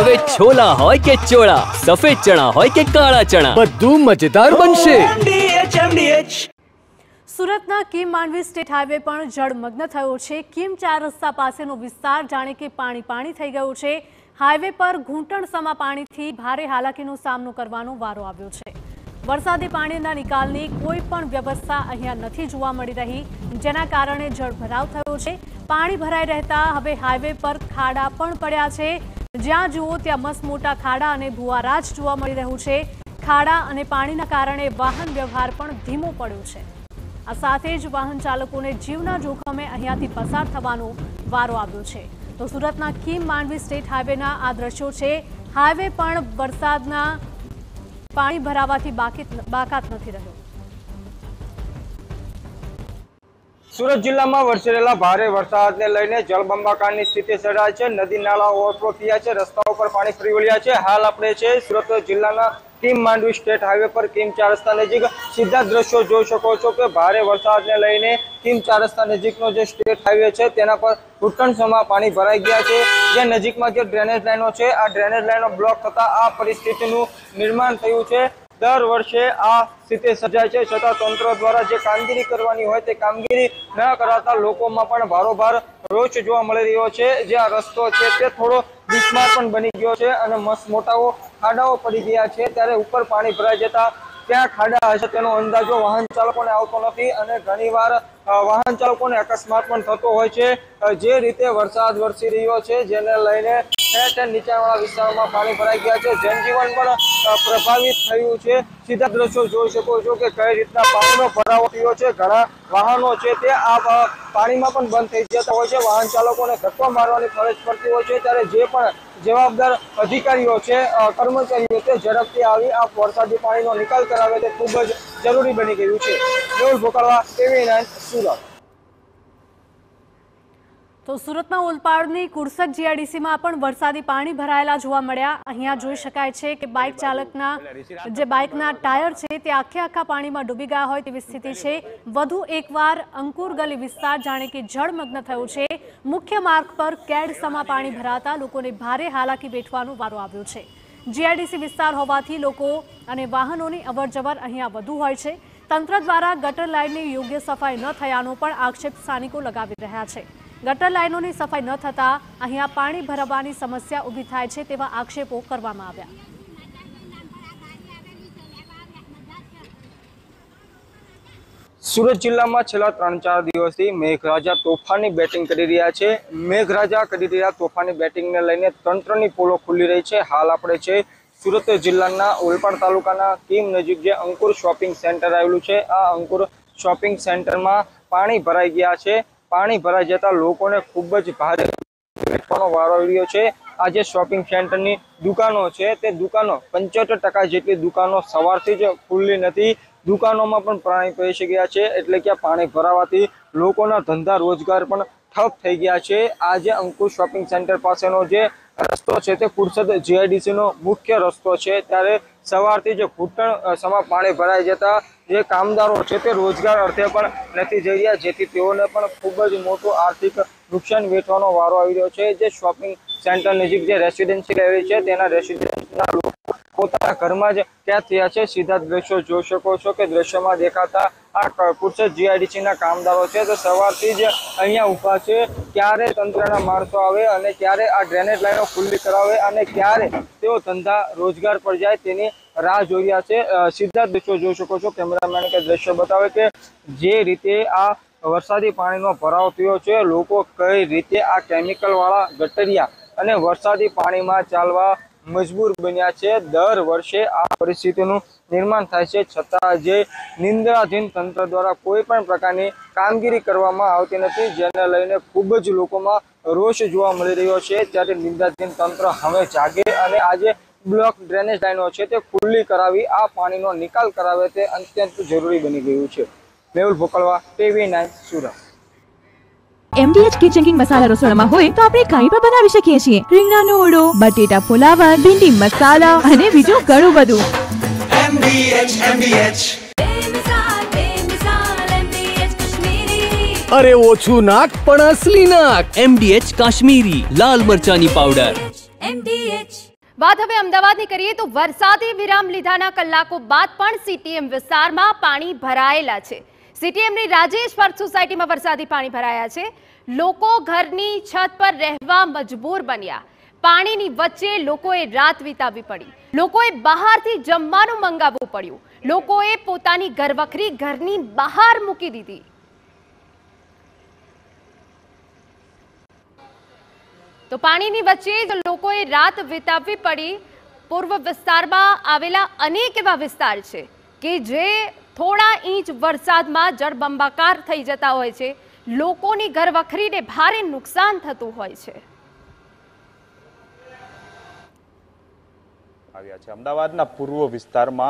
હવે છોલા હોય કે ચોળા, સફેદ ચણા હોય કે કાળા ચણા, બધું મજેદાર બનશે। સુરતના કિમ માંડવી સ્ટેટ હાઈવે પર જળમગ્ન થયો છે। કિમ 4 રસ્તા પાસેનો વિસ્તાર જાણે કે પાણી પાણી થઈ ગયો છે। હાઈવે પર ઘૂંટણસમા પાણીથી ભારે હાલાકીનો સામનો કરવાનો વારો આવ્યો છે। વરસાદી પાણીના નિકાલની કોઈ પણ વ્યવસ્થા અહીંયા નથી જોવા મળી રહી, જેના કારણે જળભરાવ થયો છે। પાણી ભરાઈ રહેતા હવે હાઈવે પર ખાડા પણ પડ્યા છે। જ્યાં જુઓ ત્યાં મસ્ત મોટા ખાડા અને ભુવારાજ જોવા મળી રહ્યું છે। ખાડા અને પાણીના કારણે વાહન વ્યવહાર પણ ધીમો પડ્યો છે। આ સાથે જ વાહન ચાલકોને જીવના જોખમે અહીંયાથી પસાર થવાનો વારો આવ્યો છે। તો સુરતના કિમ માંડવી સ્ટેટ હાઈવેના આ દ્રશ્યો છે। હાઈવે પણ વરસાદના પાણી ભરાવાથી બાકાત નથી રહ્યો। સુરત જિલ્લામાં વરસેલા ભારે વરસાદને લઈને જળબંબાકારની સ્થિતિ સર્જાઈ છે। નદી નાળા ઓવરફ્લો થયા છે, રસ્તાઓ પર પાણી ફરી વળ્યા છે। હાલ આપણે છે સુરત જિલ્લાના કિમ માંડવી સ્ટેટ હાઈવે પર કિમ 4 રસ્તા નજીક સીધા દ્રશ્યો જોઈ શકો છો કે ભારે વરસાદને લઈને કિમ 4 રસ્તા નજીકનો જે સ્ટેટ હાઈવે છે તેના પર ઘૂંટણસમા પાણી ભરાઈ ગયા છે। જે નજીકમાં જે ડ્રેનેજ લાઈનો છે આ ડ્રેનેજ લાઈનો બ્લોક થતા આ પરિસ્થિતિનું નિર્માણ થયું છે। દર વર્ષે આ સ્થિતિ સર્જાય છે, છતાં તંત્ર દ્વારા જે કામગીરી કરવાની હોય તે કામગીરી ન કરાતા લોકોમાં પણ ભારોભાર રોષ જોવા મળી રહ્યો છે। જે આ રસ્તો છે તે થોડો બિસ્માર પણ બની ગયો છે અને મસ્ત મોટાઓ ખાડાઓ પડી ગયા છે। ત્યારે ઉપર પાણી ભરાઈ જતા ક્યાં ખાડા હશે તેનો અંદાજો વાહન ચાલકોને આવતો નથી અને ઘણીવાર વાહન ચાલકોને અકસ્માત પણ થતો હોય છે। જે રીતે વરસાદ વરસી રહ્યો છે જેને લઈને નીચાણવાળા વિસ્તારોમાં પાણી ભરાઈ ગયા છે, જનજીવન પણ પ્રભાવિત થયું છે। સીધા દ્રશ્યો જોઈ શકો છો કે કઈ રીતના પાણીનો ભરાવો થયો છે। ઘણા વાહનો છે તે આ પાણીમાં પણ બંધ થઈ જતા હોય છે, વાહન ચાલકોને ધક્કો મારવાની ફરજ પડતી હોય છે। ત્યારે જે પણ જવાબદાર અધિકારીઓ છે, કર્મચારીઓ તે ઝડપથી આવી આ વરસાદી પાણીનો નિકાલ કરાવે તે ખૂબ જ જરૂરી બની ગયું છે। મેહુલ ભોકાળવા, TV9 સુરત। તો સુરતના ઓલપાડની કુરસદ જીઆઈડીસીમાં પણ વરસાદી પાણી ભરાયેલા જોવા મળ્યા। અહીંયા જોઈ શકાય છે કે બાઇક ચાલકના જે બાઇકના ટાયર છે તે આખા પાણીમાં ડૂબી ગયા હોય તેવી સ્થિતિ છે। વધુ એકવાર અંકુર ગલી વિસ્તાર જાણે કે જળમગ્ન થયો છે। મુખ્ય માર્ગ પર કેડસમા પાણી ભરાતા લોકોને ભારે હાલાકી વેઠવાનો વારો આવ્યો છે। જીઆઈડીસી વિસ્તાર હોવાથી લોકો અને વાહનોની અવરજવર અહીંયા વધુ હોય છે। તંત્ર દ્વારા ગટર લાઇનની યોગ્ય સફાઈ ન થયાનો પણ આક્ષેપ સ્થાનિકો લગાવી રહ્યા છે। ગટર લાઇનોની સફાઈ ન થતા અહીંયા પાણી ભરાવાની સમસ્યા ઊભી થાય છે તેવા આક્ષેપો કરવામાં આવ્યા। સુરત જિલ્લામાં છેલ્લા 3-4 દિવસથી મેઘરાજા તોફાની બેટિંગ કરી રહ્યા છે। મેઘરાજા કરી રહ્યા તોફાની બેટિંગને લઈને તંત્રની પોલો ખુલી રહી છે। હાલ આપણે છે સુરત જિલ્લાના ઓલપાડ તાલુકાના કિમ નજીક જે અંકુર શોપિંગ સેન્ટર આવેલું છે, આ અંકુર શોપિંગ સેન્ટરમાં પાણી ભરાઈ ગયા છે। પાણી ભરાઈ જતા લોકોને ખૂબ જ ભારે વેઠવાનો વારો આવ્યો છે। આ જે શોપિંગ સેન્ટરની દુકાનો છે તે દુકાનો 75% જેટલી દુકાનો સવારથી જ ખુલ્લી નથી। દુકાનોમાં પણ પાણી પ્રવેશી ગયા છે, એટલે કે પાણી ભરાવાથી લોકોના ધંધા રોજગાર પણ ઠપ થઈ ગયા છે। આ જે અંકુર શોપિંગ સેન્ટર પાસેનો જે રસ્તો છે તે કુરસદ જીઆઈડીસીનો મુખ્ય રસ્તો છે। ત્યારે સવારથી જ ઘૂંટણસમા પાણી ભરાઈ જતા જે કામદારો છે તે રોજગાર અર્થે પણ નથી જઈ રહ્યા, જેથી તેઓને પણ ખૂબ જ મોટું આર્થિક નુકસાન વેઠવાનો વારો આવી રહ્યો છે। જે શોપિંગ સેન્ટર નજીક જે રેસિડેન્શિયલ એરિયા છે તેના રેસિડેન્સના લોકો પોતાના ઘરમાં જ કેદ થયા છે। સીધા દ્રશ્યો જોઈ શકો છો કે દ્રશ્યમાં દેખાતા આ કુરસદ જીઆઈડીસીના કામદારો છે તો સવારથી જ અહીંયા ઊભા છે। ક્યારે તંત્રના માણસો આવે અને ક્યારે આ ડ્રેનેજ લાઈનો ખુલ્લી કરાવે અને ક્યારે તેઓ ધંધા રોજગાર પર જાય તેની રાહ જોઈ રહ્યા છે। સીધા દ્રશ્યો જોઈ શકો છો, કેમેરામેન કે દ્રશ્યો બતાવે કે જે રીતે આ વરસાદી પાણીનો ભરાવ થયો છે, લોકો કઈ રીતે આ કેમિકલ વાળા ગટરિયા અને વરસાદી પાણીમાં ચાલવા મજબૂર બન્યા છે। દર વર્ષે આ પરિસ્થિતિનું નિર્માણ થાય છે, છતાં જે નિંદ્રાધીન તંત્ર દ્વારા કોઈ પણ પ્રકારની કામગીરી કરવામાં આવતી નથી, જેને લઈને ખૂબ જ લોકોમાં રોષ જોવા મળી રહ્યો છે। ત્યારે નિંદ્રાધીન તંત્ર હવે જાગે અને આજે બ્લોક ડ્રેનેજ લાઈનો છે તે ખુલ્લી કરાવી આ પાણીનો નિકાલ કરાવે તે અત્યંત જરૂરી બની ગયું છે। મેહુલ ભોકાળવા, TV9 સુરત। MDH કિચન કિંગ મસાલા રસોડામાં હોય તો આપણે કંઈ પણ બનાવી શકીએ છીએ। રીંગણાનો ઓળો, બટેટા ફુલાવર, ભીંડી મસાલા અને બીજું ઘણું બધું। MDH અરે ઓછું નાક પણ અસલી નાક। MDH કાશ્મીરી લાલ મરચાની પાવડર। MDH વાત હવે અમદાવાદની કરીએ તો વરસાદે વિરામ લીધાના કલાકો બાદ પણ સીટીએમ વિસ્તારમાં પાણી ભરાયેલા છે. સીટીએમની રાજેશ પાર્ક સોસાયટીમાં વરસાદી પાણી ભરાયા છે. લોકો ઘરની છત પર રહેવા મજબૂર બન્યા. પાણીની વચ્ચે લોકોએ રાત વિતાવવી પડી. લોકોએ બહારથી જમવાનું મંગાવવું પડ્યું. લોકોએ પોતાની ઘરવખરી ઘરની બહાર મૂકી દીધી. તો પાણીની વચ્ચે જ લોકોએ રાત વિતાવવી પડી. પૂર્વ વિસ્તારમાં આવેલા અનેક એવા વિસ્તાર છે કે જે થોડા ઇંચ વરસાદમાં જળબંબાકાર થઈ જતા હોય છે. લોકોની ઘરવખરીને ભારે નુકસાન થતું હોય છે. અમદાવાદના પૂર્વ વિસ્તારમાં